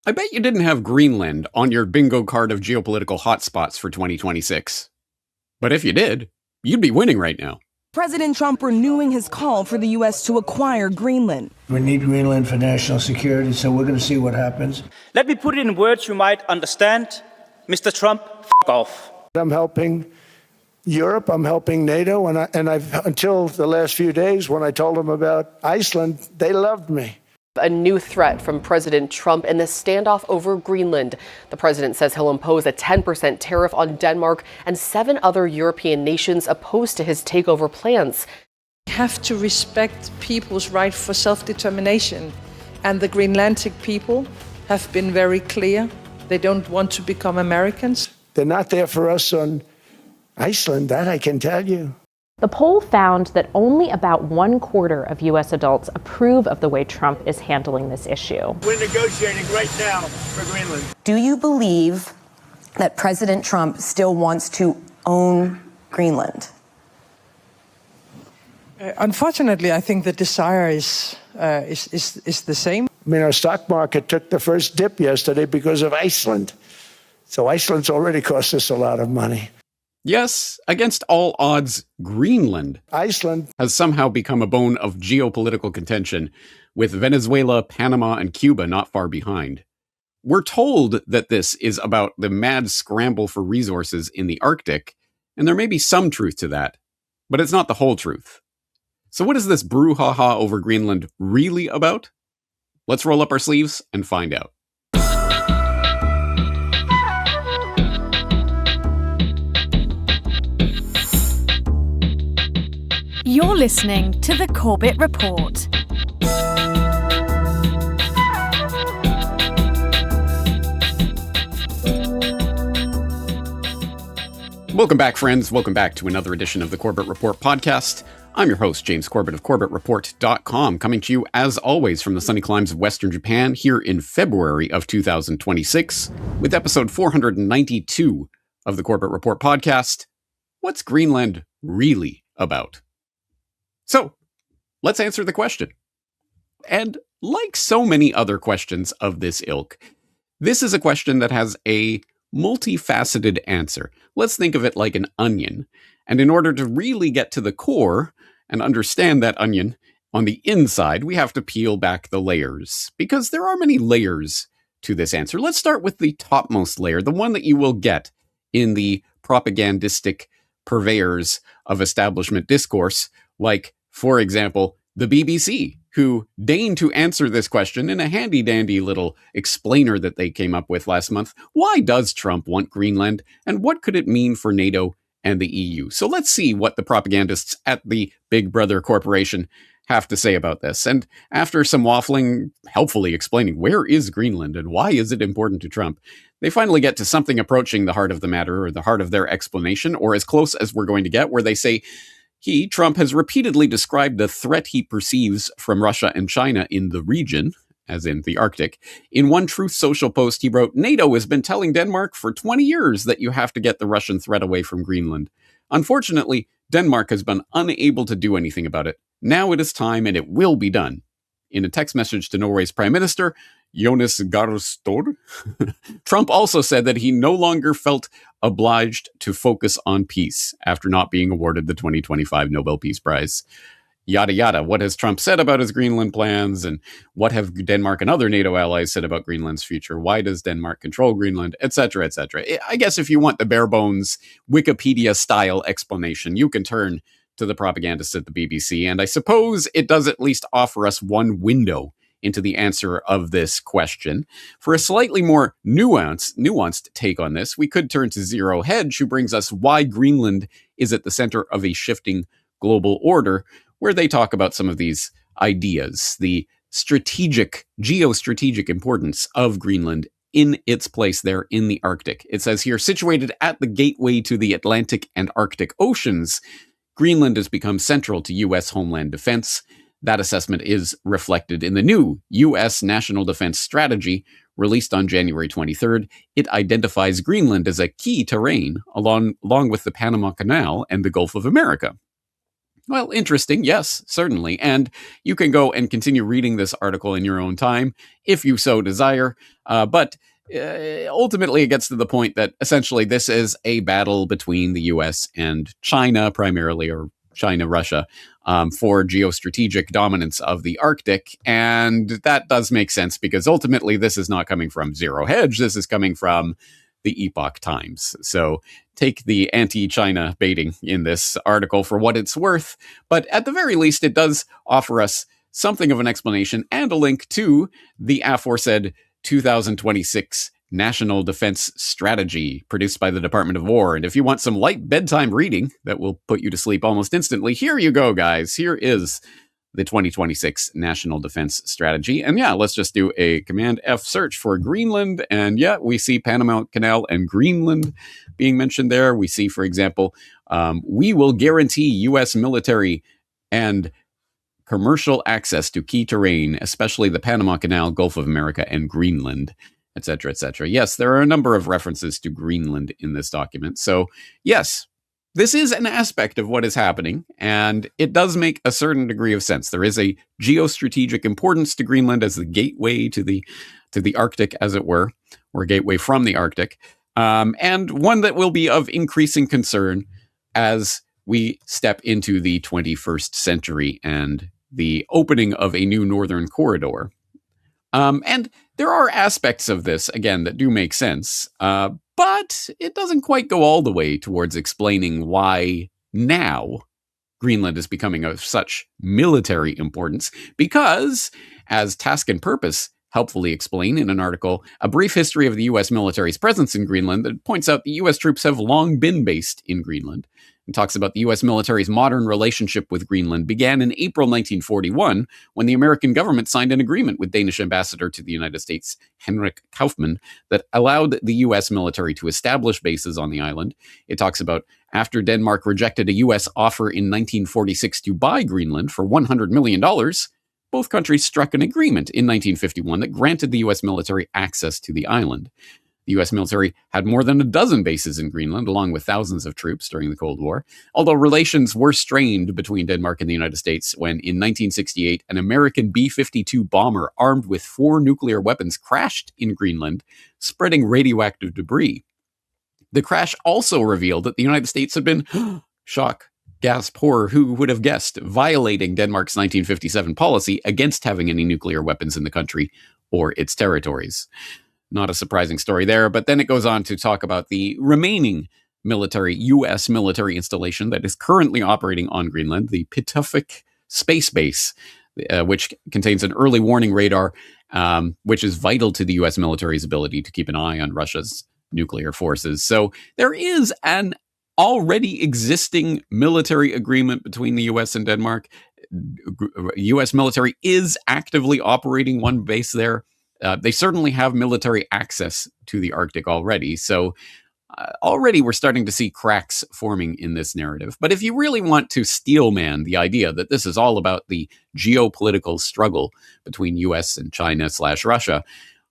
I bet you didn't have Greenland on your bingo card of geopolitical hotspots for 2026. But if you did, you'd be winning right now. President Trump renewing his call for the U.S. to acquire Greenland. We need Greenland for national security, so we're going to see what happens. Let me put it in words you might understand. Mr. Trump, f*** off. I'm helping Europe, I'm helping NATO, and I've until the last few days when I told them about Iceland, they loved me. A new threat from President Trump in the standoff over Greenland. The president says he'll impose a 10% tariff on Denmark and 7 other European nations opposed to his takeover plans. We have to respect people's right for self-determination. And the Greenlandic people have been very clear. They don't want to become Americans. They're not there for us on Iceland, that I can tell you. The poll found that only about 1/4 of U.S. adults approve of the way Trump is handling this issue. We're negotiating right now for Greenland. Do you believe that President Trump still wants to own Greenland? Unfortunately, I think the desire is the same. I mean, our stock market took the first dip yesterday because of Iceland. So Iceland's already cost us a lot of money. Yes, against all odds, Greenland Iceland has somehow become a bone of geopolitical contention, with Venezuela, Panama, and Cuba not far behind. We're told that this is about the mad scramble for resources in the Arctic, and there may be some truth to that, but it's not the whole truth. So what is this brouhaha over Greenland really about? Let's roll up our sleeves and find out. You're listening to the Corbett Report. Welcome back, friends. Welcome back to another edition of the Corbett Report podcast. I'm your host, James Corbett of CorbettReport.com, coming to you, as always, from the sunny climes of Western Japan here in February of 2026, with episode 492 of the Corbett Report podcast. What's Greenland really about? So, let's answer the question. And like so many other questions of this ilk, this is a question that has a multifaceted answer. Let's think of it like an onion. And in order to really get to the core and understand that onion on the inside, we have to peel back the layers, because there are many layers to this answer. Let's start with the topmost layer, the one that you will get in the propagandistic purveyors of establishment discourse, like, for example, the BBC, who deigned to answer this question in a handy-dandy little explainer that they came up with last month. Why does Trump want Greenland, and what could it mean for NATO and the EU? So let's see what the propagandists at the Big Brother Corporation have to say about this. And after some waffling, helpfully explaining where is Greenland and why is it important to Trump, they finally get to something approaching the heart of the matter, or the heart of their explanation, or as close as we're going to get, where they say, Trump, has repeatedly described the threat he perceives from Russia and China in the region, as in the Arctic. In one Truth Social post, he wrote, NATO has been telling Denmark for 20 years that you have to get the Russian threat away from Greenland. Unfortunately, Denmark has been unable to do anything about it. Now it is time, and it will be done. In a text message to Norway's Prime Minister, Jonas Gahr Støre, Trump also said that he no longer felt obliged to focus on peace after not being awarded the 2025 Nobel Peace Prize. Yada yada. What has Trump said about his Greenland plans, and what have Denmark and other NATO allies said about Greenland's future? Why does Denmark control Greenland, etc., etc.? I guess if you want the bare bones Wikipedia style explanation, you can turn to the propagandists at the BBC, and I suppose it does at least offer us one window into the answer of this question. For a slightly more nuanced take on this, we could turn to Zero Hedge, who brings us why Greenland is at the center of a shifting global order, where they talk about some of these ideas, the geostrategic importance of Greenland in its place there in the Arctic. It says here, situated at the gateway to the Atlantic and Arctic Oceans, Greenland has become central to U.S. homeland defense. That assessment is reflected in the new U.S. National Defense Strategy, released on January 23rd. It identifies Greenland as a key terrain along with the Panama Canal and the Gulf of America. Well, interesting. Yes, certainly. And you can go and continue reading this article in your own time if you so desire. But ultimately, it gets to the point that essentially this is a battle between the US and China, primarily, or China, Russia, for geostrategic dominance of the Arctic. And that does make sense because ultimately this is not coming from Zero Hedge. This is coming from the Epoch Times. So take the anti-China baiting in this article for what it's worth. But at the very least, it does offer us something of an explanation and a link to the aforesaid 2026 National Defense Strategy produced by the Department of War. And if you want some light bedtime reading that will put you to sleep almost instantly, here you go, guys. Here is the 2026 National Defense Strategy. And yeah, let's just do a Command F search for Greenland. And yeah, we see Panama Canal and Greenland being mentioned there. We see, for example, we will guarantee U.S. military and commercial access to key terrain, especially the Panama Canal, Gulf of America, and Greenland, etc., etc. Yes, there are a number of references to Greenland in this document. So yes, this is an aspect of what is happening, and it does make a certain degree of sense. There is a geostrategic importance to Greenland as the gateway to the Arctic, as it were, or a gateway from the Arctic, and one that will be of increasing concern as we step into the 21st century and the opening of a new northern corridor. And there are aspects of this, again, that do make sense, but it doesn't quite go all the way towards explaining why now Greenland is becoming of such military importance, because, as Task and Purpose helpfully explain in an article, A Brief History of the U.S. Military's Presence in Greenland, that points out the U.S. troops have long been based in Greenland, and talks about the U.S. military's modern relationship with Greenland began in April 1941, when the American government signed an agreement with Danish ambassador to the United States, Henrik Kaufmann, that allowed the U.S. military to establish bases on the island. It talks about after Denmark rejected a U.S. offer in 1946 to buy Greenland for $100 million, both countries struck an agreement in 1951 that granted the U.S. military access to the island. The U.S. military had more than a dozen bases in Greenland, along with thousands of troops during the Cold War, although relations were strained between Denmark and the United States when, in 1968, an American B-52 bomber armed with 4 nuclear weapons crashed in Greenland, spreading radioactive debris. The crash also revealed that the United States had been, shock, gasp, horror, who would have guessed, violating Denmark's 1957 policy against having any nuclear weapons in the country or its territories. Not a surprising story there, but then it goes on to talk about the remaining U.S. military installation that is currently operating on Greenland, the Pituffik Space Base, which contains an early warning radar, which is vital to the U.S. military's ability to keep an eye on Russia's nuclear forces. So there is an already existing military agreement between the U.S. and Denmark. U.S. military is actively operating one base there. They certainly have military access to the Arctic already, so already we're starting to see cracks forming in this narrative. But if you really want to steelman the idea that this is all about the geopolitical struggle between US and China/Russia,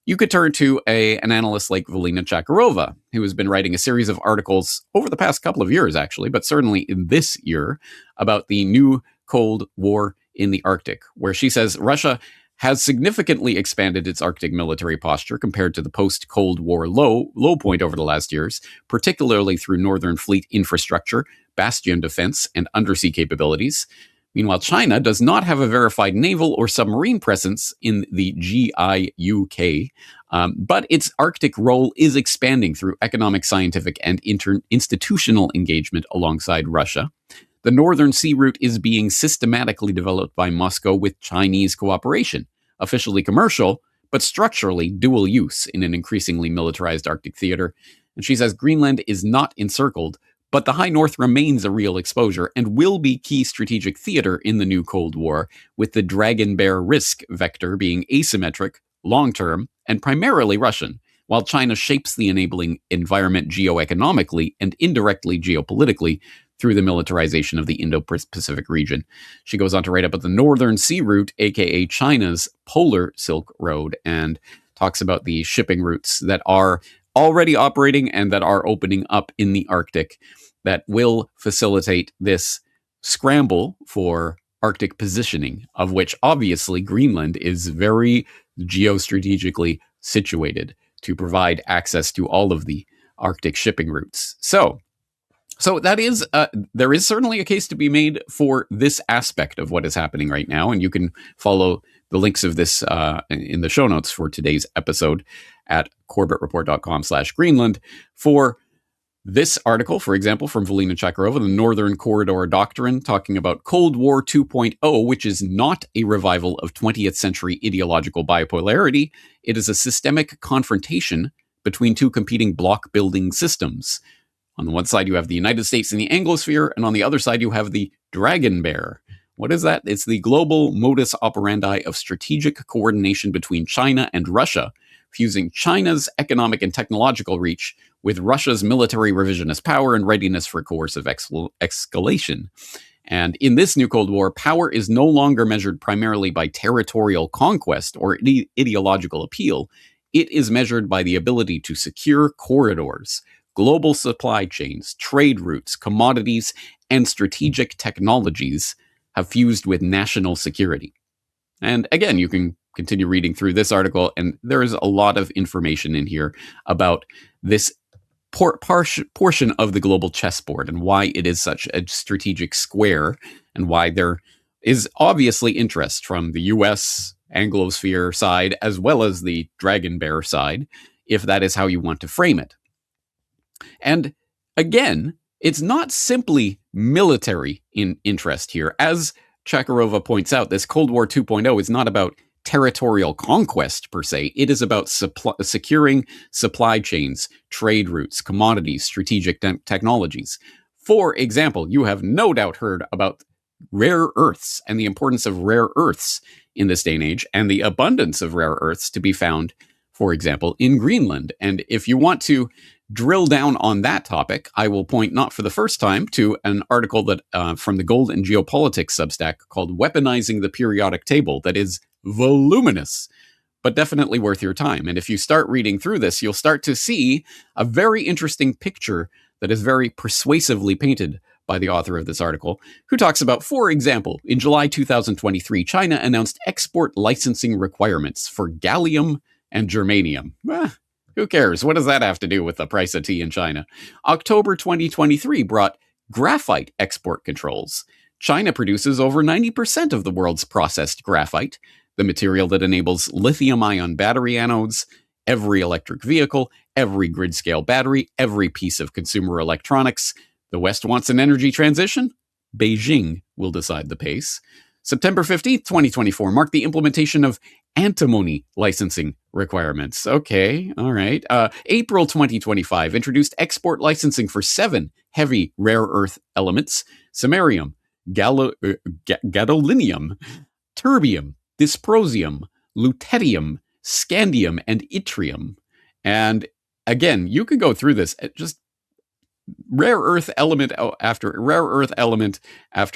you could turn to an analyst like Valina Chakarova, who has been writing a series of articles over the past couple of years, actually, but certainly in this year, about the new Cold War in the Arctic, where she says Russia has significantly expanded its Arctic military posture compared to the post-Cold War low point over the last years, particularly through Northern Fleet infrastructure, bastion defense, and undersea capabilities. Meanwhile, China does not have a verified naval or submarine presence in the GIUK, but its Arctic role is expanding through economic, scientific, and institutional engagement alongside Russia. The Northern Sea Route is being systematically developed by Moscow with Chinese cooperation, officially commercial, but structurally dual use in an increasingly militarized Arctic theater. And she says Greenland is not encircled, but the High North remains a real exposure and will be key strategic theater in the new Cold War, with the Dragon Bear risk vector being asymmetric, long-term, and primarily Russian, while China shapes the enabling environment geoeconomically and indirectly geopolitically through the militarization of the Indo-Pacific region. She goes on to write about the Northern Sea Route, aka China's Polar Silk Road, and talks about the shipping routes that are already operating and that are opening up in the Arctic that will facilitate this scramble for Arctic positioning, of which obviously Greenland is very geostrategically situated to provide access to all of the Arctic shipping routes. So that is, there is certainly a case to be made for this aspect of what is happening right now. And you can follow the links of this in the show notes for today's episode at corbettreport.com/Greenland for this article, for example, from Valina Chakarova, The Northern Corridor Doctrine, talking about Cold War 2.0, which is not a revival of 20th century ideological bipolarity. It is a systemic confrontation between two competing block-building systems. On the one side, you have the United States and the Anglosphere, and on the other side, you have the Dragon Bear. What is that? It's the global modus operandi of strategic coordination between China and Russia, fusing China's economic and technological reach with Russia's military revisionist power and readiness for coercive escalation. And in this new Cold War, power is no longer measured primarily by territorial conquest or ideological appeal. It is measured by the ability to secure corridors, global supply chains, trade routes, commodities, and strategic technologies have fused with national security. And again, you can continue reading through this article, and there is a lot of information in here about this portion of the global chessboard and why it is such a strategic square and why there is obviously interest from the US Anglosphere side as well as the Dragon Bear side, if that is how you want to frame it. And again, it's not simply military in interest here. As Chakarova points out, this Cold War 2.0 is not about territorial conquest per se. It is about securing supply chains, trade routes, commodities, strategic technologies. For example, you have no doubt heard about rare earths and the importance of rare earths in this day and age, and the abundance of rare earths to be found, for example, in Greenland. And if you want to drill down on that topic, I will point, not for the first time, to an article that from the Gold and Geopolitics Substack called Weaponizing the Periodic Table that is voluminous, but definitely worth your time. And if you start reading through this, you'll start to see a very interesting picture that is very persuasively painted by the author of this article, who talks about, for example, in July 2023, China announced export licensing requirements for gallium and germanium. Who cares? What does that have to do with the price of tea in China? October 2023 brought graphite export controls. China produces over 90% of the world's processed graphite, the material that enables lithium-ion battery anodes, every electric vehicle, every grid-scale battery, every piece of consumer electronics. The West wants an energy transition? Beijing will decide the pace. September 15th, 2024 marked the implementation of antimony licensing requirements. Okay, all right. April 2025 introduced export licensing for 7 heavy rare earth elements: samarium, gadolinium, terbium, dysprosium, lutetium, scandium, and yttrium. And again, you could go through this just rare earth element after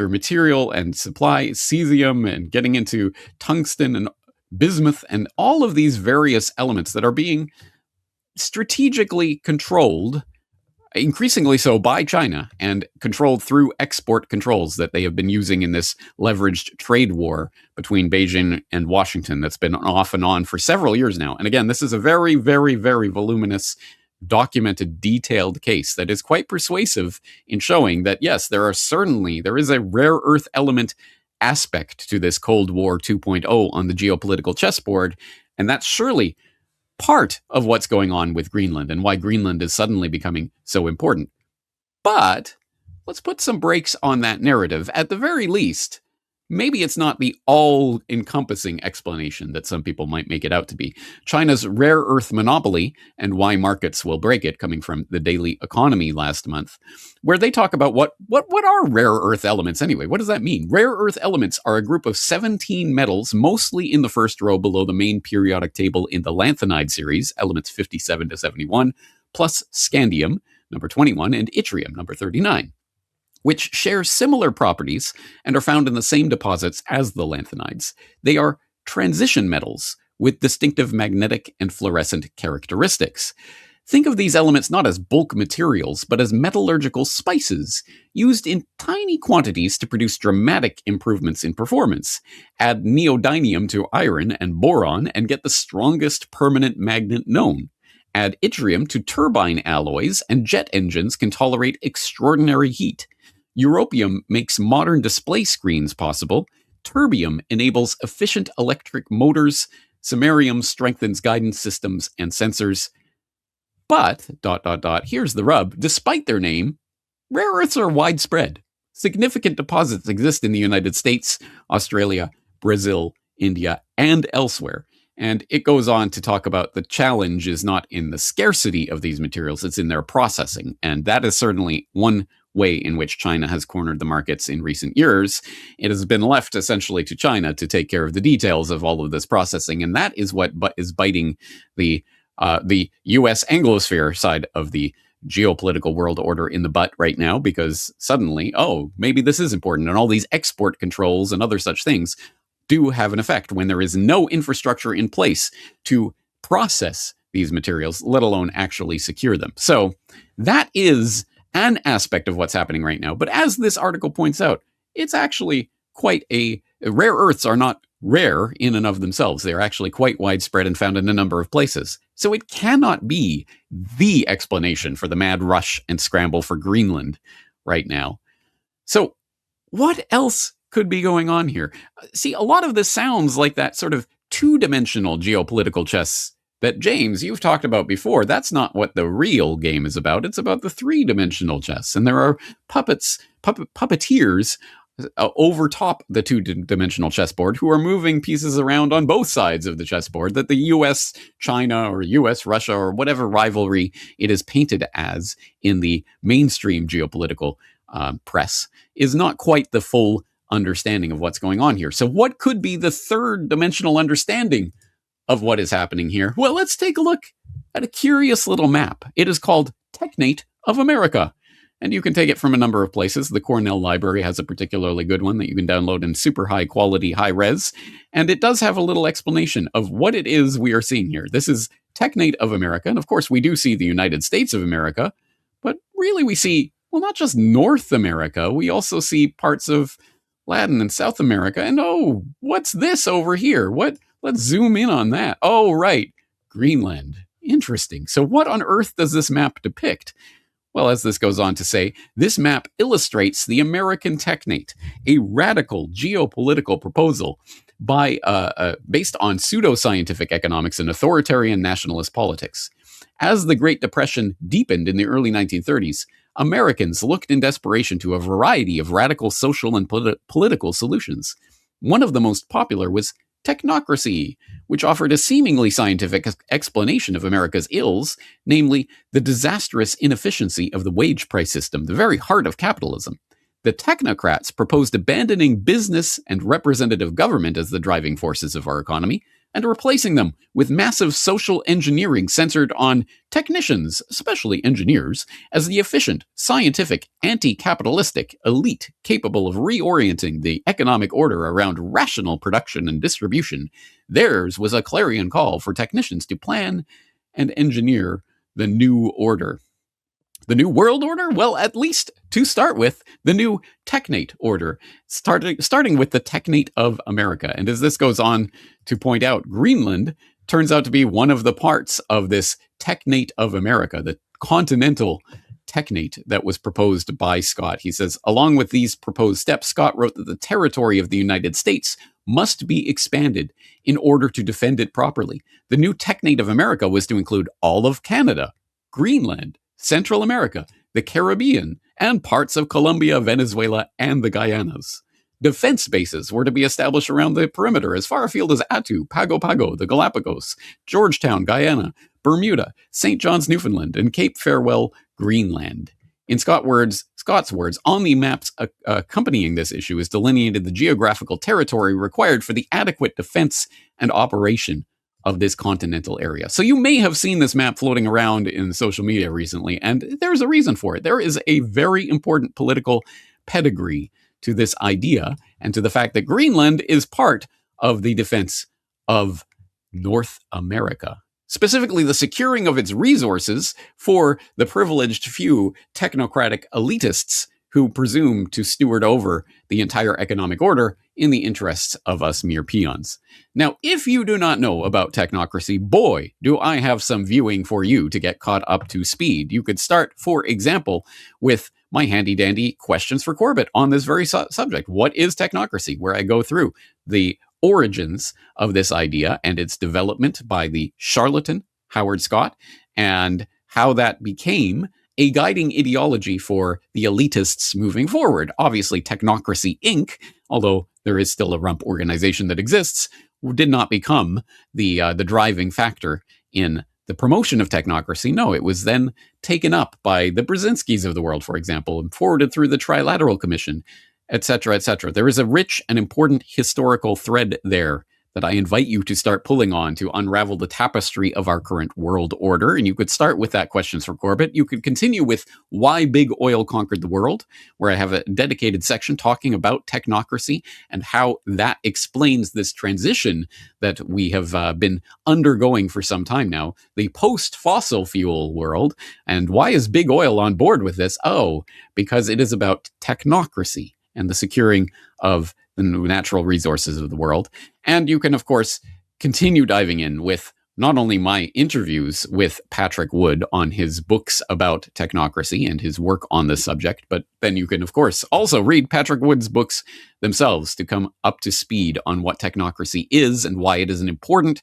material and supply, cesium, and getting into tungsten and bismuth and all of these various elements that are being strategically controlled, increasingly so by China, and controlled through export controls that they have been using in this leveraged trade war between Beijing and Washington that's been off and on for several years now. And again, this is a very, very, very voluminous, documented, detailed case that is quite persuasive in showing that, yes, there is a rare earth element aspect to this Cold War 2.0 on the geopolitical chessboard, and that's surely part of what's going on with Greenland and why Greenland is suddenly becoming so important. But let's put some brakes on that narrative. At the very least, maybe it's not the all-encompassing explanation that some people might make it out to be. China's rare earth monopoly and why markets will break it, coming from the Daily Economy last month, where they talk about what are rare earth elements anyway? What does that mean? Rare earth elements are a group of 17 metals, mostly in the first row below the main periodic table in the lanthanide series, elements 57 to 71, plus scandium, number 21, and yttrium, number 39. Which share similar properties and are found in the same deposits as the lanthanides. They are transition metals with distinctive magnetic and fluorescent characteristics. Think of these elements not as bulk materials, but as metallurgical spices, used in tiny quantities to produce dramatic improvements in performance. Add neodymium to iron and boron and get the strongest permanent magnet known. Add yttrium to turbine alloys, and jet engines can tolerate extraordinary heat. Europium makes modern display screens possible. Terbium enables efficient electric motors. Samarium strengthens guidance systems and sensors. But, here's the rub, despite their name, rare earths are widespread. Significant deposits exist in the United States, Australia, Brazil, India, and elsewhere. And it goes on to talk about the challenge is not in the scarcity of these materials, it's in their processing. And that is certainly one way in which China has cornered the markets in recent years. It has been left essentially to China to take care of the details of all of this processing. And that is what is biting the U.S. Anglosphere side of the geopolitical world order in the butt right now, because suddenly, maybe this is important. And all these export controls and other such things do have an effect when there is no infrastructure in place to process these materials, let alone actually secure them. So that is an aspect of what's happening right now. But as this article points out, it's actually quite rare earths are not rare in and of themselves. They're actually quite widespread and found in a number of places. So it cannot be the explanation for the mad rush and scramble for Greenland right now. So what else could be going on here? See, a lot of this sounds like that sort of two-dimensional geopolitical chess that, James, you've talked about before. That's not what the real game is about. It's about the three-dimensional chess. And there are puppeteers over top the two-dimensional chessboard who are moving pieces around on both sides of the chessboard that the U.S. China or U.S. Russia or whatever rivalry it is painted as in the mainstream geopolitical press is not quite the full understanding of what's going on here. So what could be the third-dimensional understanding of what is happening here? Well, let's take a look at a curious little map. It is called Technate of America. And you can take it from a number of places. The Cornell Library has a particularly good one that you can download in super high quality, high res. And it does have a little explanation of what it is we are seeing here. This is Technate of America. And of course, we do see the United States of America. But really, we see, well, not just North America. We also see parts of Latin and South America. And what's this over here? Let's zoom in on that. Oh, right. Greenland. Interesting. So what on earth does this map depict? Well, as this goes on to say, this map illustrates the American Technate, a radical geopolitical proposal based on pseudoscientific economics and authoritarian nationalist politics. As the Great Depression deepened in the early 1930s, Americans looked in desperation to a variety of radical social and political solutions. One of the most popular was technocracy, which offered a seemingly scientific explanation of America's ills, namely the disastrous inefficiency of the wage price system, the very heart of capitalism. The technocrats proposed abandoning business and representative government as the driving forces of our economy and replacing them with massive social engineering centered on technicians, especially engineers, as the efficient, scientific, anti-capitalistic elite capable of reorienting the economic order around rational production and distribution. Theirs was a clarion call for technicians to plan and engineer the new order. The New World Order? Well, at least to start with, the new Technate Order, starting with the Technate of America. And as this goes on to point out, Greenland turns out to be one of the parts of this Technate of America, the continental Technate that was proposed by Scott. He says, along with these proposed steps, Scott wrote that the territory of the United States must be expanded in order to defend it properly. The new Technate of America was to include all of Canada, Greenland, Central America, the Caribbean, and parts of Colombia, Venezuela, and the Guyanas. Defense bases were to be established around the perimeter as far afield as Attu, Pago Pago, the Galapagos, Georgetown, Guyana, Bermuda, St. John's, Newfoundland, and Cape Farewell, Greenland. In Scott's words, on the maps accompanying this issue is delineated the geographical territory required for the adequate defense and operation of this continental area. So you may have seen this map floating around in social media recently, and there's a reason for it. There is a very important political pedigree to this idea and to the fact that Greenland is part of the defense of North America. specifically the securing of its resources for the privileged few technocratic elitists who presume to steward over the entire economic order in the interests of us mere peons. Now, if you do not know about technocracy, boy, do I have some viewing for you to get caught up to speed. You could start, for example, with my handy-dandy questions for Corbett on this very subject. What is technocracy? Where I go through the origins of this idea and its development by the charlatan Howard Scott, and how that became a guiding ideology for the elitists moving forward. Obviously, Technocracy Inc., although there is still a rump organization that exists, did not become the driving factor in the promotion of technocracy. No, it was then taken up by the Brzezinskis of the world, for example, and forwarded through the Trilateral Commission, etc., etc. There is a rich and important historical thread there that I invite you to start pulling on to unravel the tapestry of our current world order. And you could start with that questions for Corbett. You could continue with why big oil conquered the world, where I have a dedicated section talking about technocracy and how that explains this transition that we have been undergoing for some time now, the post-fossil fuel world. And why is big oil on board with this? Oh, because it is about technocracy and the securing of the natural resources of the world. And you can, of course, continue diving in with not only my interviews with Patrick Wood on his books about technocracy and his work on this subject, but then you can, of course, also read Patrick Wood's books themselves to come up to speed on what technocracy is and why it is an important,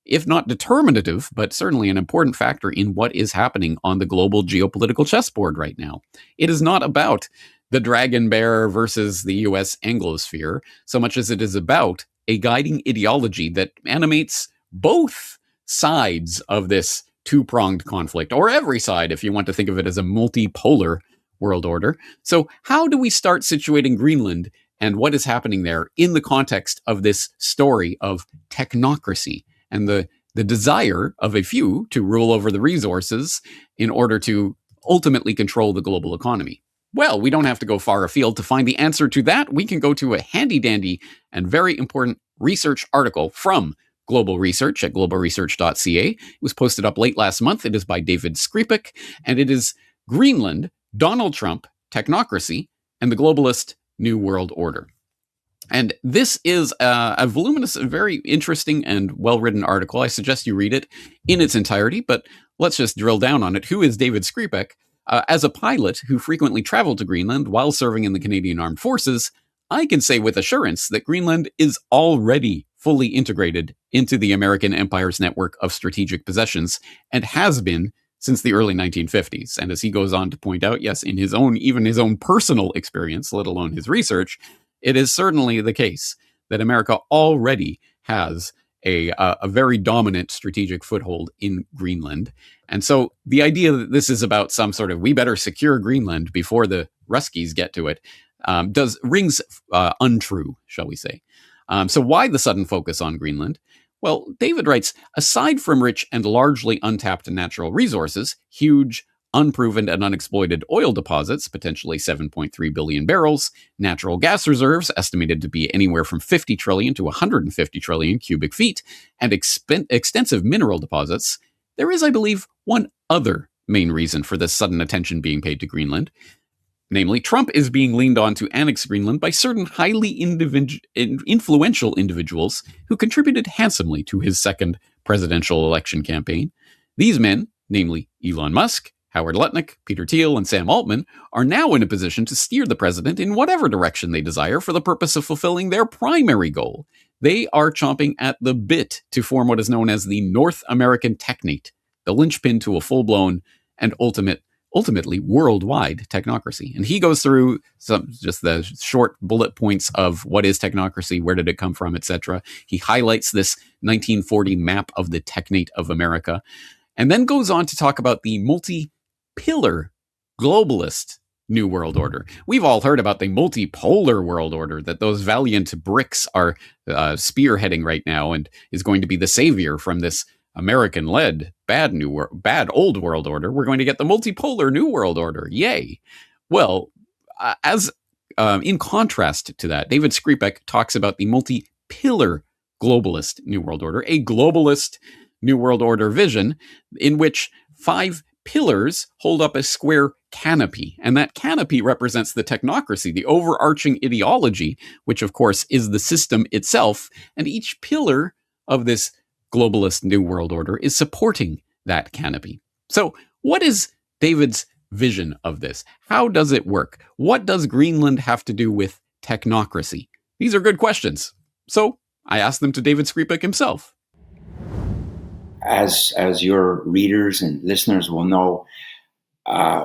if not determinative, but certainly an important factor in what is happening on the global geopolitical chessboard right now. It is not about the dragon bear versus the U.S. Anglosphere, so much as it is about a guiding ideology that animates both sides of this two-pronged conflict, or every side, if you want to think of it as a multipolar world order. So how do we start situating Greenland and what is happening there in the context of this story of technocracy and the desire of a few to rule over the resources in order to ultimately control the global economy? Well, we don't have to go far afield to find the answer to that. We can go to a handy-dandy and very important research article from Global Research at globalresearch.ca. It was posted up late last month. It is by David Skripek, and it is Greenland, Donald Trump, Technocracy, and the Globalist New World Order. And this is a voluminous, very interesting and well-written article. I suggest you read it in its entirety, but let's just drill down on it. Who is David Skripek? As a pilot who frequently traveled to Greenland while serving in the Canadian Armed Forces, I can say with assurance that Greenland is already fully integrated into the American Empire's network of strategic possessions and has been since the early 1950s. And as he goes on to point out, yes, in his own, even his own personal experience, let alone his research, it is certainly the case that America already has a very dominant strategic foothold in Greenland. And so the idea that this is about some sort of we better secure Greenland before the Ruskies get to it rings untrue, shall we say. So why the sudden focus on Greenland? Well, David writes, aside from rich and largely untapped natural resources, huge, unproven and unexploited oil deposits, potentially 7.3 billion barrels, natural gas reserves estimated to be anywhere from 50 trillion to 150 trillion cubic feet, and extensive mineral deposits, there is, I believe, one other main reason for this sudden attention being paid to Greenland. Namely, Trump is being leaned on to annex Greenland by certain highly influential individuals who contributed handsomely to his second presidential election campaign. These men, namely Elon Musk, Howard Lutnick, Peter Thiel, and Sam Altman, are now in a position to steer the president in whatever direction they desire for the purpose of fulfilling their primary goal. They are chomping at the bit to form what is known as the North American Technate, the linchpin to a full-blown and ultimately worldwide technocracy. And he goes through just the short bullet points of what is technocracy, where did it come from, etc. He highlights this 1940 map of the Technate of America, and then goes on to talk about the multi-pillar globalist New World Order. We've all heard about the multipolar world order that those valiant BRICS are spearheading right now and is going to be the savior from this American-led bad old world order. We're going to get the multipolar New World Order. Yay. Well, as in contrast to that, David Skripek talks about the multi-pillar globalist New World Order, a globalist New World Order vision in which 5 pillars hold up a square canopy. And that canopy represents the technocracy, the overarching ideology, which of course is the system itself. And each pillar of this globalist New World Order is supporting that canopy. So what is David's vision of this? How does it work? What does Greenland have to do with technocracy? These are good questions. So I asked them to David Skripek himself. As your readers and listeners will know,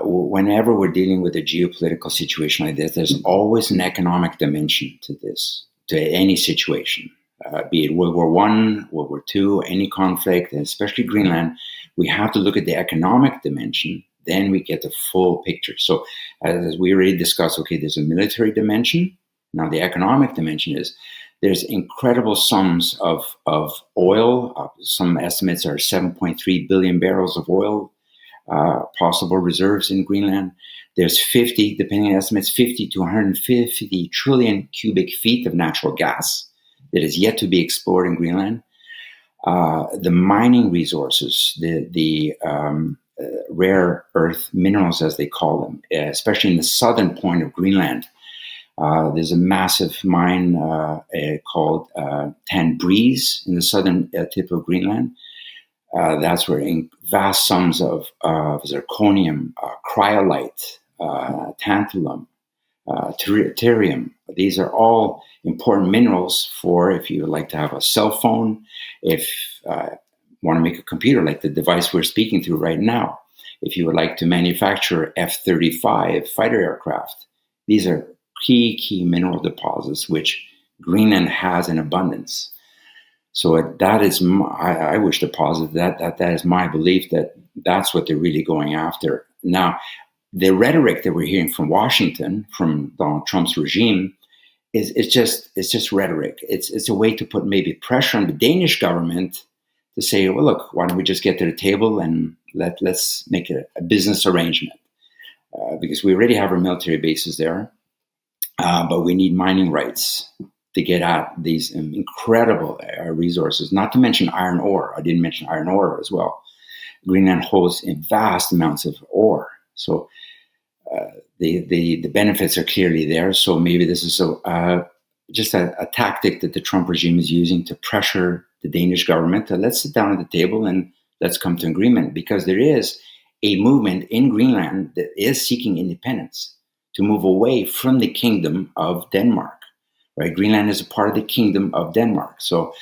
whenever we're dealing with a geopolitical situation like this, there's always an economic dimension to this, to any situation, be it World War I, World War II, any conflict, and especially Greenland. We have to look at the economic dimension, then we get the full picture. So as we already discussed, okay, there's a military dimension. Now the economic dimension is there's incredible sums of oil. Some estimates are 7.3 billion barrels of oil, possible reserves in Greenland. There's 50, depending on estimates, 50 to 150 trillion cubic feet of natural gas that is yet to be explored in Greenland. The mining resources, the rare earth minerals, as they call them, especially in the southern point of Greenland. There's a massive mine called Tan Breeze in the southern tip of Greenland. That's where vast sums of zirconium, cryolite, tantalum, deuterium. These are all important minerals for if you would like to have a cell phone, if you want to make a computer like the device we're speaking through right now, if you would like to manufacture F-35 fighter aircraft. These are key mineral deposits, which Greenland has in abundance. So that is, I wish to posit that is my belief that that's what they're really going after. Now, the rhetoric that we're hearing from Washington, from Donald Trump's regime, is just rhetoric. It's a way to put maybe pressure on the Danish government to say, well, look, why don't we just get to the table and let's make a business arrangement, because we already have our military bases there. But we need mining rights to get at these incredible resources, not to mention iron ore. I didn't mention iron ore as well. Greenland holds vast amounts of ore. So the benefits are clearly there. So maybe this is just a tactic that the Trump regime is using to pressure the Danish government to let's sit down at the table and let's come to agreement, because there is a movement in Greenland that is seeking independence, to move away from the kingdom of Denmark, right? Greenland is a part of the kingdom of Denmark. So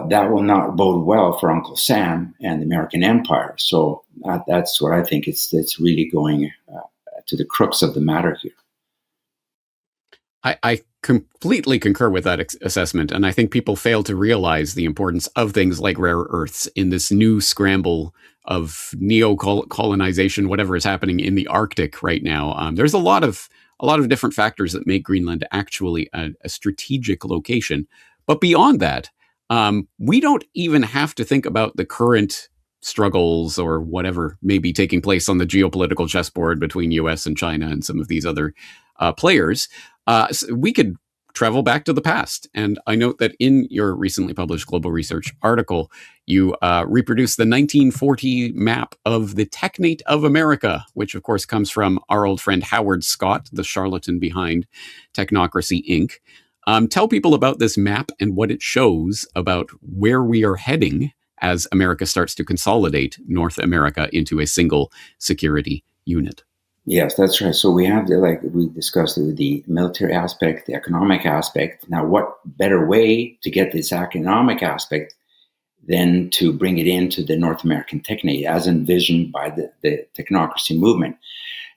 that will not bode well for Uncle Sam and the American Empire. So that's what I think it's really going to the crux of the matter here. I completely concur with that assessment. And I think people fail to realize the importance of things like rare earths in this new scramble of neo-colonization, whatever is happening in the Arctic right now. There's a lot of different factors that make Greenland actually a strategic location. But beyond that, we don't even have to think about the current struggles or whatever may be taking place on the geopolitical chessboard between US and China and some of these other players. So we could travel back to the past. And I note that in your recently published Global Research article, you reproduced the 1940 map of the Technate of America, which of course comes from our old friend Howard Scott, the charlatan behind Technocracy Inc. Tell people about this map and what it shows about where we are heading as America starts to consolidate North America into a single security unit. Yes, that's right. So we have like we discussed, the military aspect, the economic aspect. Now, what better way to get this economic aspect than to bring it into the North American Technate as envisioned by the technocracy movement?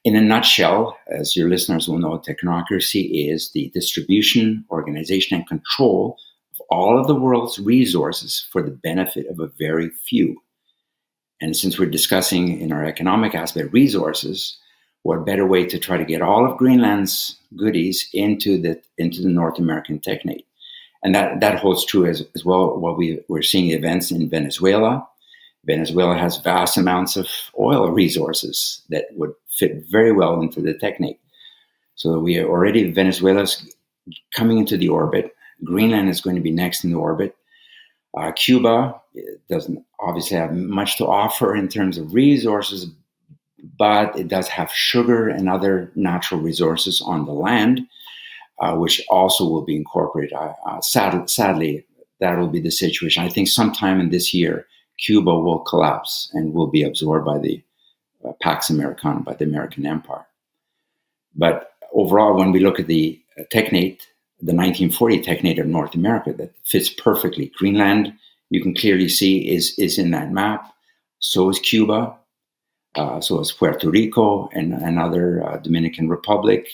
In a nutshell, as your listeners will know, technocracy is the distribution, organization, and control of all of the world's resources for the benefit of a very few. And since we're discussing in our economic aspect resources, what better way to try to get all of Greenland's goodies into the North American Technate? And that holds true as well. What we're seeing events in Venezuela. Venezuela has vast amounts of oil resources that would fit very well into the Technate. So we are already, Venezuela's coming into the orbit. Greenland is going to be next in the orbit. Cuba doesn't obviously have much to offer in terms of resources, but it does have sugar and other natural resources on the land, which also will be incorporated. Sadly, that will be the situation. I think sometime in this year, Cuba will collapse and will be absorbed by the Pax Americana, by the American Empire. But overall, when we look at the technate, the 1940 technate of North America, that fits perfectly. Greenland, you can clearly see, is in that map. So is Cuba. So is Puerto Rico and other Dominican Republic.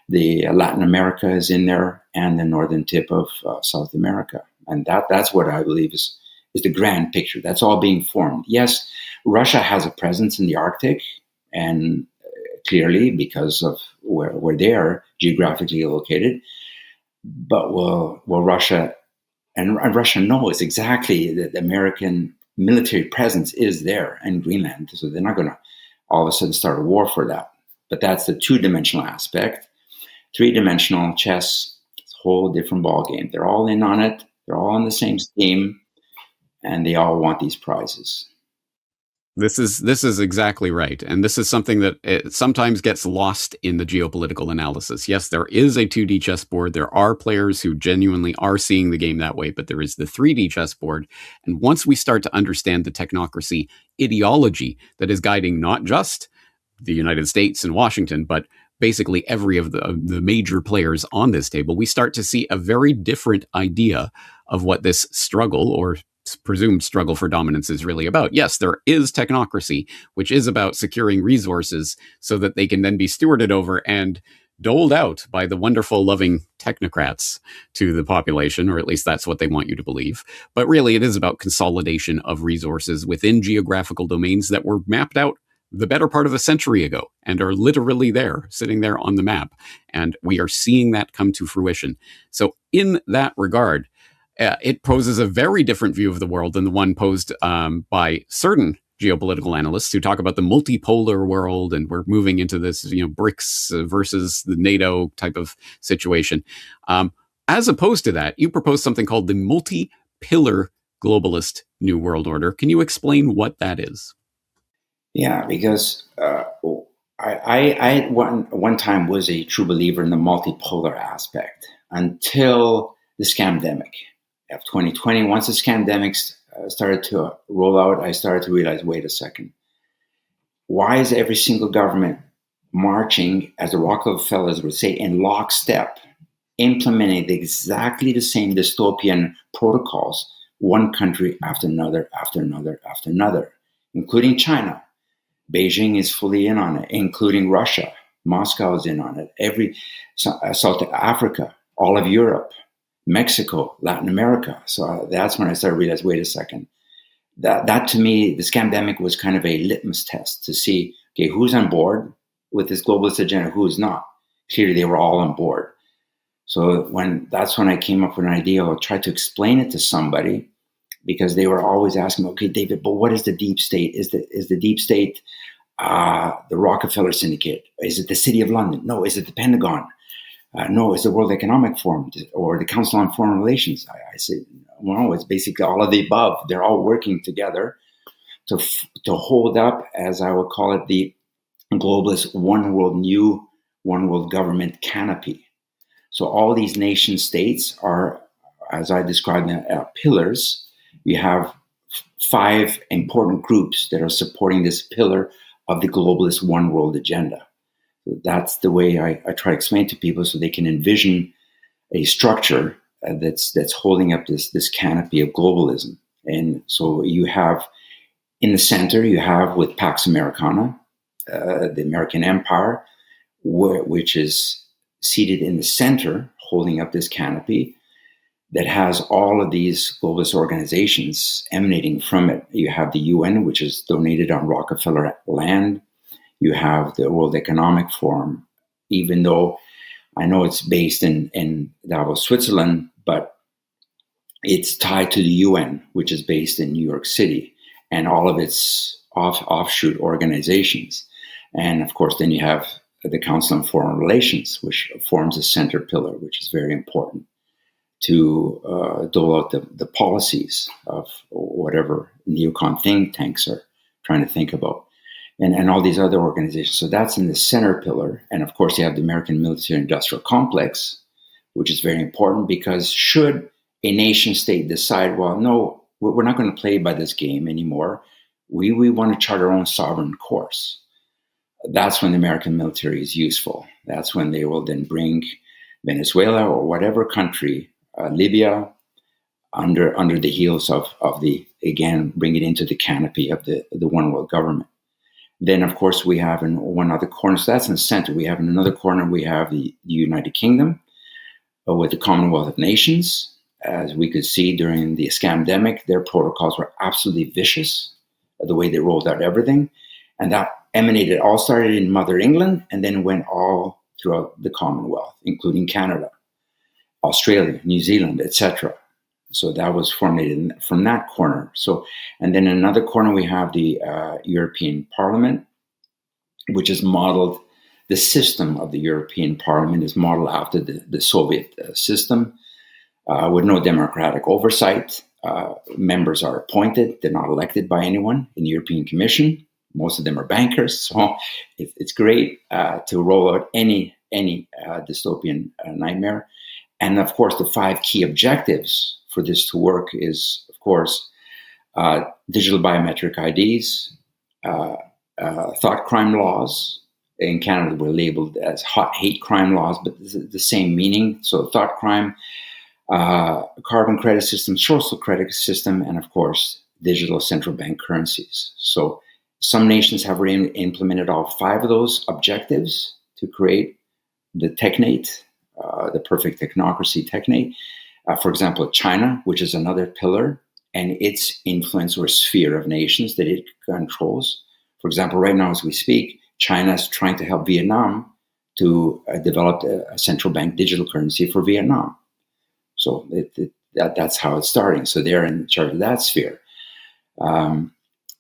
The Latin America is in there, and the northern tip of South America. And that's what I believe is the grand picture. That's all being formed. Yes, Russia has a presence in the Arctic, and clearly because of where they are geographically located. But will Russia, and Russia knows exactly that the American military presence is there in Greenland. So they're not going to all of a sudden start a war for that. But that's the two-dimensional aspect. Three-dimensional chess, it's a whole different ballgame. They're all in on it. They're all on the same scheme, and they all want these prizes. This is exactly right. And this is something that it sometimes gets lost in the geopolitical analysis. Yes, there is a 2D chessboard. There are players who genuinely are seeing the game that way, but there is the 3D chessboard. And once we start to understand the technocracy ideology that is guiding not just the United States and Washington, but basically every of the major players on this table, we start to see a very different idea of what this struggle or presumed struggle for dominance is really about. Yes, there is technocracy, which is about securing resources so that they can then be stewarded over and doled out by the wonderful, loving technocrats to the population, or at least that's what they want you to believe. But really, it is about consolidation of resources within geographical domains that were mapped out the better part of a century ago and are literally there, sitting there on the map. And we are seeing that come to fruition. So in that regard, it poses a very different view of the world than the one posed by certain geopolitical analysts who talk about the multipolar world, and we're moving into this, BRICS versus the NATO type of situation. As opposed to that, you propose something called the multi-pillar globalist New World Order. Can you explain what that is? Yeah, because I one time was a true believer in the multipolar aspect until the scamdemic of 2020. Once the scamdemics started to roll out, I started to realize, wait a second, why is every single government marching, as the Rockefellers would say, in lockstep, implementing exactly the same dystopian protocols, one country after another, after another, after another, including China? Beijing is fully in on it, including Russia. Moscow is in on it. South Africa, all of Europe, Mexico, Latin America. So that's when I started to realize, wait a second. That to me, the scamdemic was kind of a litmus test to see, okay, who's on board with this globalist agenda, who is not. Clearly, they were all on board. So that's when I came up with an idea. I'll try to explain it to somebody, because they were always asking, okay, David, but what is the deep state? Is the deep state the Rockefeller Syndicate? Is it the City of London? No. Is it the Pentagon? No. Is the World Economic Forum or the Council on Foreign Relations? I say, well, it's basically all of the above. They're all working together to hold up, as I would call it, the globalist new one world government canopy. So all these nation states are, as I described them, pillars. You have 5 important groups that are supporting this pillar of the globalist one world agenda. So that's the way I try to explain to people, so they can envision a structure that's holding up this canopy of globalism. And so you have in the center, you have with Pax Americana, the American Empire, which is seated in the center, holding up this canopy that has all of these globalist organizations emanating from it. You have the UN, which is donated on Rockefeller land. You have the World Economic Forum, even though I know it's based in Davos, Switzerland, but it's tied to the UN, which is based in New York City, and all of its offshoot organizations. And of course, then you have the Council on Foreign Relations, which forms a center pillar, which is very important to dole out the policies of whatever neocon think tanks are trying to think about, and all these other organizations. So that's in the center pillar. And of course, you have the American military-industrial complex, which is very important because should a nation state decide, well, no, we're not going to play by this game anymore. We want to chart our own sovereign course. That's when the American military is useful. That's when they will then bring Venezuela or whatever country, Libya, under the heels of the, again, bring it into the canopy of the one world government. Then, of course, we have in one other corner, so that's in the center. We have in another corner, we have the United Kingdom with the Commonwealth of Nations. As we could see during the scamdemic, their protocols were absolutely vicious, the way they rolled out everything. And that all started in Mother England and then went all throughout the Commonwealth, including Canada, Australia, New Zealand, etc. So that was formulated from that corner. So, and then in another corner, we have the European Parliament, which is modeled, the system of the European Parliament is modeled after the Soviet system with no democratic oversight. Members are appointed. They're not elected by anyone in the European Commission. Most of them are bankers. So it's great to roll out any dystopian nightmare. And of course, the 5 key objectives for this to work is, of course, digital biometric IDs, thought crime laws. In Canada, were labeled as hate crime laws, but the same meaning. So thought crime, carbon credit system, social credit system, and of course, digital central bank currencies. So some nations have already implemented all 5 of those objectives to create the technate, the perfect technocracy technate. For example, China, which is another pillar, and its influence or sphere of nations that it controls. For example, right now as we speak, China is trying to help Vietnam to develop a central bank digital currency for Vietnam. So that's how it's starting. So they're in charge of that sphere.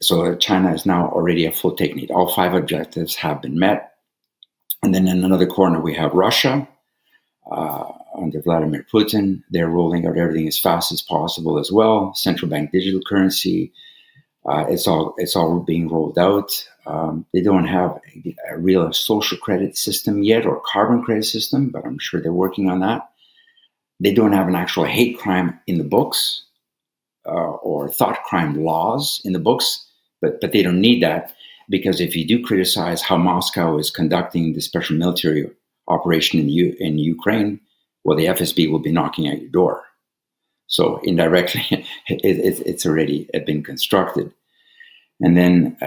So China is now already a full technate. All 5 objectives have been met. And then in another corner, we have Russia under Vladimir Putin. They're rolling out everything as fast as possible as well. Central bank digital currency. It's all being rolled out. They don't have a real social credit system yet or carbon credit system, but I'm sure they're working on that. They don't have an actual hate crime in the books or thought crime laws in the books, but they don't need that because if you do criticize how Moscow is conducting the special military operation in Ukraine, well, the FSB will be knocking at your door. So indirectly, it's already been constructed. And then,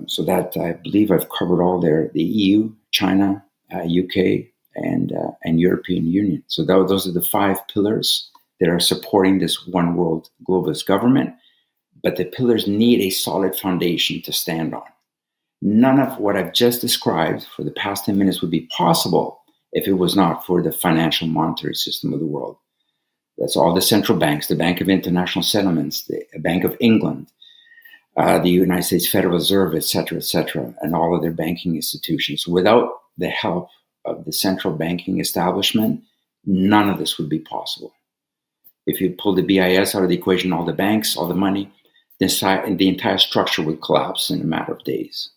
so that I believe I've covered all there, the EU, China, UK, and European Union. So those are the 5 pillars that are supporting this one world globalist government. But the pillars need a solid foundation to stand on. None of what I've just described for the past 10 minutes would be possible if it was not for the financial monetary system of the world. That's all the central banks, the Bank of International Settlements, the Bank of England, the United States Federal Reserve, et cetera, and all of their banking institutions. Without the help of the central banking establishment, none of this would be possible. If you pull the BIS out of the equation, all the banks, all the money, the entire structure would collapse in a matter of days.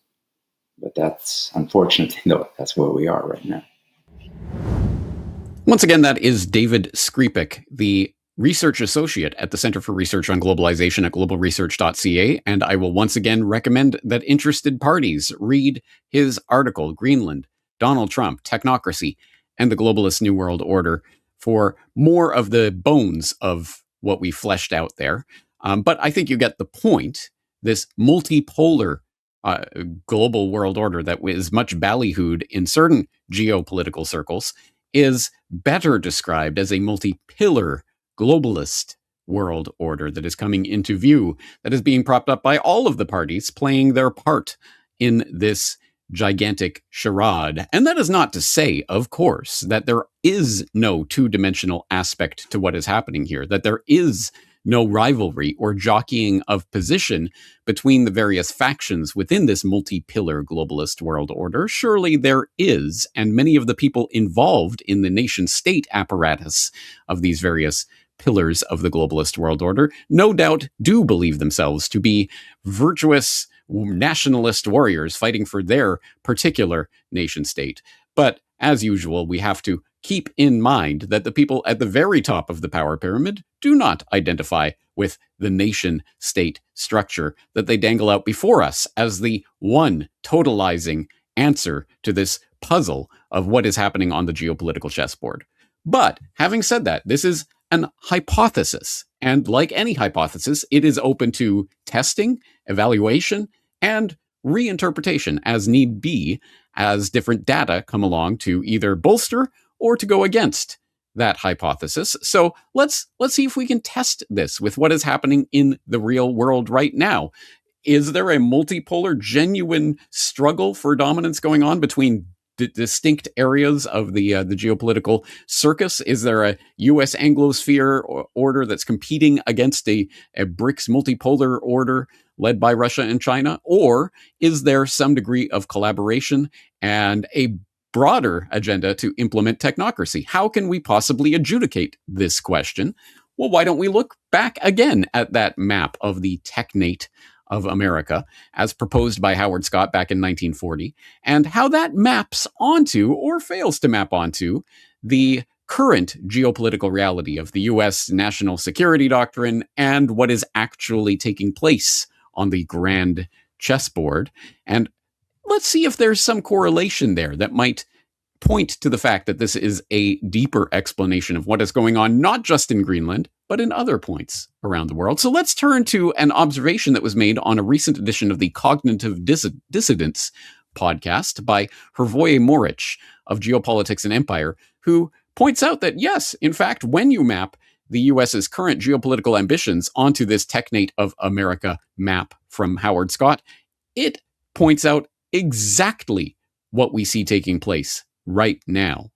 But that's, unfortunately, though, that's where we are right now. Once again, that is David Skripek, the research associate at the Center for Research on Globalization at globalresearch.ca. And I will once again recommend that interested parties read his article, Greenland, Donald Trump, Technocracy, and the Globalist New World Order, for more of the bones of what we fleshed out there. But I think you get the point. This multipolar global world order that is much ballyhooed in certain geopolitical circles is better described as a multi-pillar globalist world order that is coming into view, that is being propped up by all of the parties playing their part in this gigantic charade. And that is not to say, of course, that there is no two-dimensional aspect to what is happening here, that there is no rivalry or jockeying of position between the various factions within this multi-pillar globalist world order. Surely there is, and many of the people involved in the nation-state apparatus of these various pillars of the globalist world order, no doubt do believe themselves to be virtuous nationalist warriors fighting for their particular nation state. But as usual, we have to keep in mind that the people at the very top of the power pyramid do not identify with the nation state structure that they dangle out before us as the one totalizing answer to this puzzle of what is happening on the geopolitical chessboard. But having said that, this is an hypothesis. And like any hypothesis, it is open to testing, evaluation, and reinterpretation as need be, as different data come along to either bolster or to go against that hypothesis. So let's see if we can test this with what is happening in the real world right now. Is there a multipolar, genuine struggle for dominance going on between distinct areas of the geopolitical circus? Is there a U.S. Anglosphere order that's competing against a BRICS multipolar order led by Russia and China? Or is there some degree of collaboration and a broader agenda to implement technocracy? How can we possibly adjudicate this question? Well, why don't we look back again at that map of the technate of America as proposed by Howard Scott back in 1940, and how that maps onto or fails to map onto the current geopolitical reality of the U.S. national security doctrine and what is actually taking place on the grand chessboard. And let's see if there's some correlation there that might point to the fact that this is a deeper explanation of what is going on, not just in Greenland, but in other points around the world. So let's turn to an observation that was made on a recent edition of the Cognitive Dissidence podcast by Hrvoje Moric of Geopolitics and Empire, who points out that, yes, in fact, when you map the US's current geopolitical ambitions onto this technate of America map from Howard Scott, it points out exactly what we see taking place right now.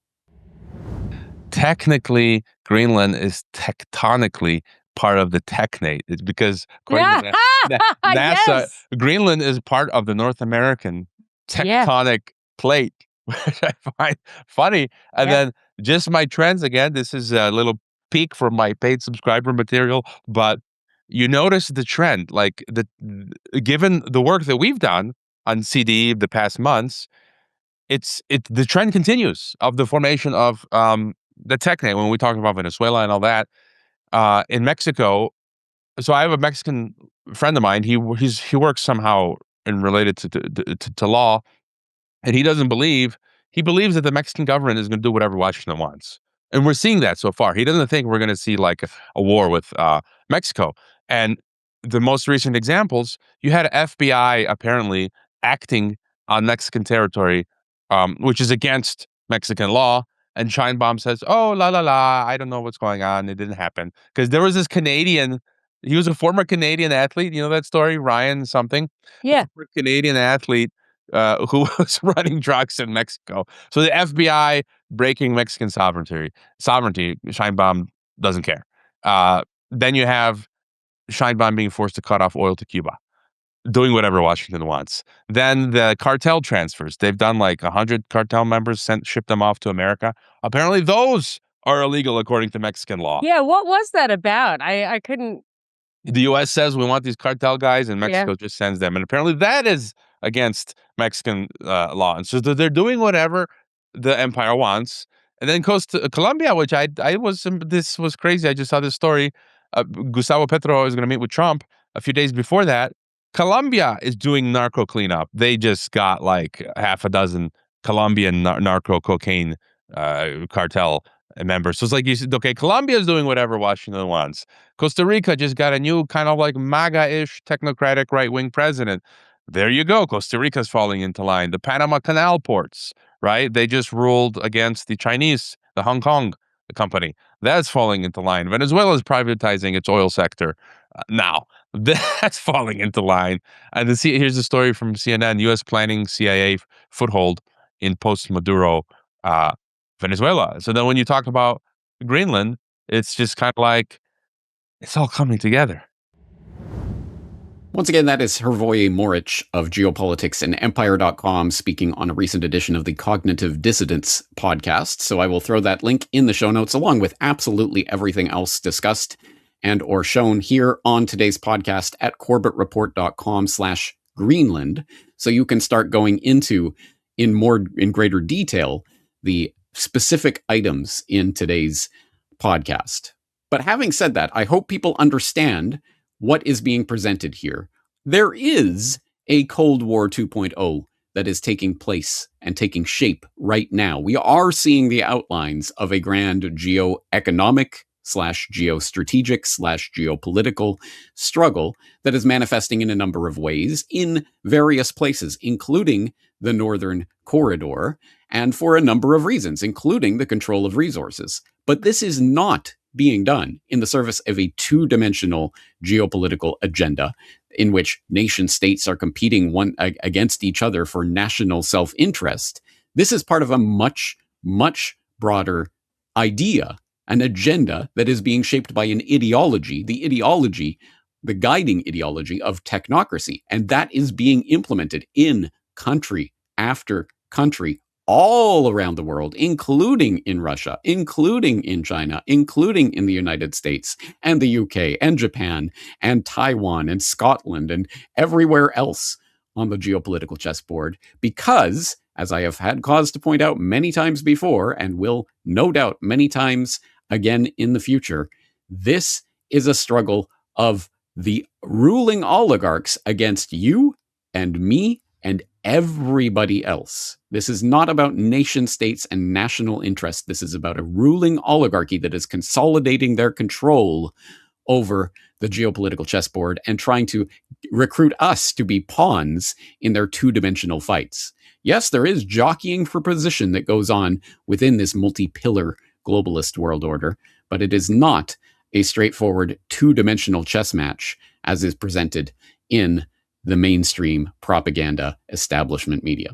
Technically, Greenland is tectonically part of the technate. It's because according to NASA, Yes. Greenland is part of the North American tectonic plate, which I find funny. And then just my trends again. This is a little peek from my paid subscriber material, but you notice the trend. Like given the work that we've done on CD the past months, the trend continues of the formation of the technate when we talk about Venezuela and all that. In Mexico, so I have a Mexican friend of mine. He works somehow related to law, and he believes that the Mexican government is going to do whatever Washington wants, and we're seeing that so far. He doesn't think we're going to see like a war with Mexico. And the most recent examples, you had FBI apparently acting on Mexican territory, which is against Mexican law. And Scheinbaum says, "Oh, la la la, I don't know what's going on. It didn't happen." Because there was this Canadian, he was a former Canadian athlete. You know that story, Ryan something? Yeah. A Canadian athlete who was running drugs in Mexico. So the FBI breaking Mexican sovereignty, Scheinbaum doesn't care. Then you have Scheinbaum being forced to cut off oil to Cuba, doing whatever Washington wants. Then the cartel transfers. They've done like 100 cartel members, shipped them off to America. Apparently those are illegal according to Mexican law. Yeah, what was that about? I couldn't... The U.S. says we want these cartel guys, and Mexico just sends them. And apparently that is against Mexican law. And so they're doing whatever the empire wants. And then goes to Colombia, which this was crazy. I just saw this story. Gustavo Petro is going to meet with Trump a few days before that. Colombia is doing narco cleanup. They just got like half a dozen Colombian narco cocaine cartel members. So it's like you said, okay, Colombia is doing whatever Washington wants. Costa Rica just got a new kind of like MAGA-ish technocratic right-wing president. There you go. Costa Rica's falling into line. The Panama Canal ports, right? They just ruled against the Chinese, the Hong Kong company. That's falling into line. Venezuela is privatizing its oil sector now. That's falling into line. And here's the story from CNN: U.S. planning CIA foothold in post-Maduro Venezuela. So then when you talk about Greenland, it's just kind of like it's all coming together. Once again, that is Hrvoje Moric of Geopolitics and Empire.com speaking on a recent edition of the Cognitive Dissidence podcast. So I will throw that link in the show notes along with absolutely everything else discussed and or shown here on today's podcast at corbettreport.com/Greenland. So you can start going into in greater detail the specific items in today's podcast. But having said that, I hope people understand what is being presented here. There is a Cold War 2.0 that is taking place and taking shape right now. We are seeing the outlines of a grand geoeconomic/geostrategic/geopolitical struggle that is manifesting in a number of ways in various places, including the Northern Corridor, and for a number of reasons, including the control of resources. But this is not being done in the service of a two-dimensional geopolitical agenda in which nation states are competing one against each other for national self-interest. This is part of a much, much broader idea, an agenda that is being shaped by an ideology, the guiding ideology of technocracy. And that is being implemented in country after country all around the world, including in Russia, including in China, including in the United States and the UK and Japan and Taiwan and Scotland and everywhere else on the geopolitical chessboard. Because, as I have had cause to point out many times before and will no doubt many times again in the future, this is a struggle of the ruling oligarchs against you and me and everybody else. This is not about nation states and national interests. This is about a ruling oligarchy that is consolidating their control over the geopolitical chessboard and trying to recruit us to be pawns in their two-dimensional fights. Yes, there is jockeying for position that goes on within this multi-pillar globalist world order, but it is not a straightforward two-dimensional chess match as is presented in the mainstream propaganda establishment media.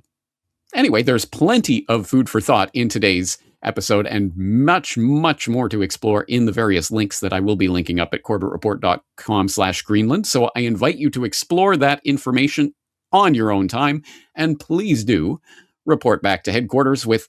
Anyway, there's plenty of food for thought in today's episode and much, much more to explore in the various links that I will be linking up at corbettreport.com/Greenland. So I invite you to explore that information on your own time. And please do report back to headquarters with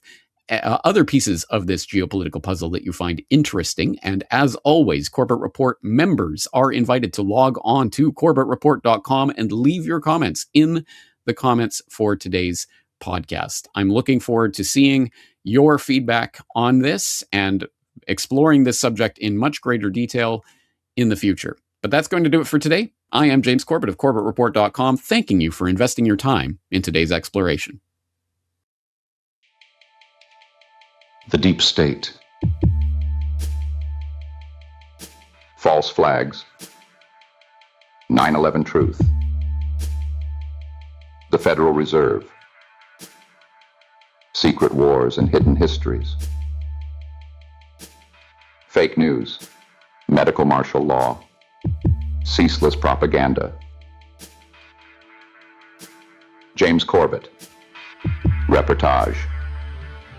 other pieces of this geopolitical puzzle that you find interesting. And as always, Corbett Report members are invited to log on to corbettreport.com and leave your comments in the comments for today's podcast. I'm looking forward to seeing your feedback on this and exploring this subject in much greater detail in the future. But that's going to do it for today. I am James Corbett of corbettreport.com, thanking you for investing your time in today's exploration. The Deep State. False Flags. 9/11 Truth. The Federal Reserve. Secret Wars and Hidden Histories. Fake News. Medical Martial Law. Ceaseless Propaganda. James Corbett. Reportage.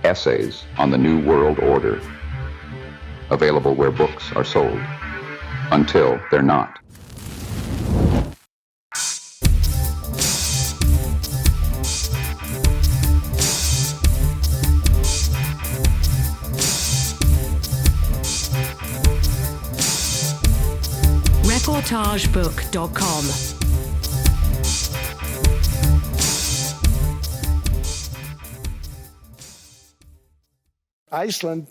Essays on the New World Order. Available where books are sold. Until they're not. Reportagebook.com. Iceland